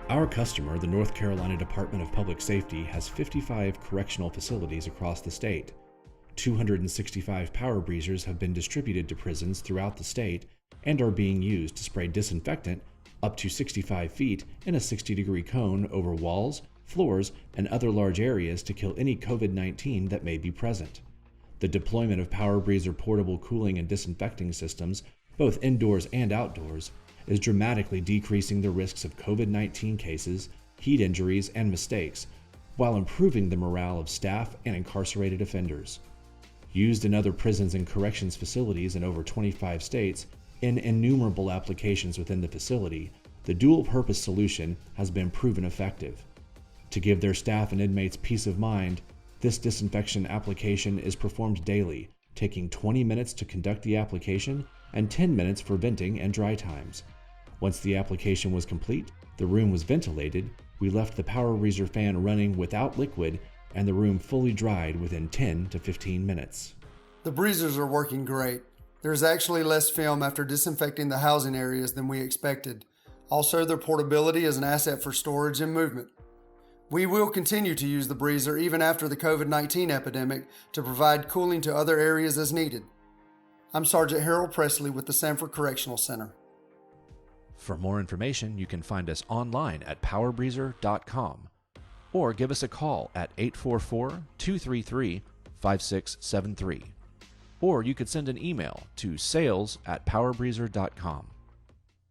Our customer, the North Carolina Department of Public Safety, has 55 correctional facilities across the state. 265 power breezers have been distributed to prisons throughout the state and are being used to spray disinfectant up to 65 feet in a 60-degree cone over walls, floors, and other large areas to kill any COVID-19 that may be present. The deployment of Power Breezer portable cooling and disinfecting systems, both indoors and outdoors, is dramatically decreasing the risks of COVID-19 cases, heat injuries, and mistakes, while improving the morale of staff and incarcerated offenders. Used in other prisons and corrections facilities in over 25 states, in innumerable applications within the facility, the dual-purpose solution has been proven effective. To give their staff and inmates peace of mind, this disinfection application is performed daily, taking 20 minutes to conduct the application and 10 minutes for venting and dry times. Once the application was complete, the room was ventilated, we left the Power Breezer fan running without liquid, and the room fully dried within 10 to 15 minutes. The breezers are working great. There's actually less film after disinfecting the housing areas than we expected. Also, their portability is an asset for storage and movement. We will continue to use the breezer even after the COVID-19 epidemic to provide cooling to other areas as needed. I'm Sergeant Harold Presley with the Sanford Correctional Center. For more information, you can find us online at powerbreezer.com or give us a call at 844-233-5673. Or you could send an email to sales@powerbreezer.com.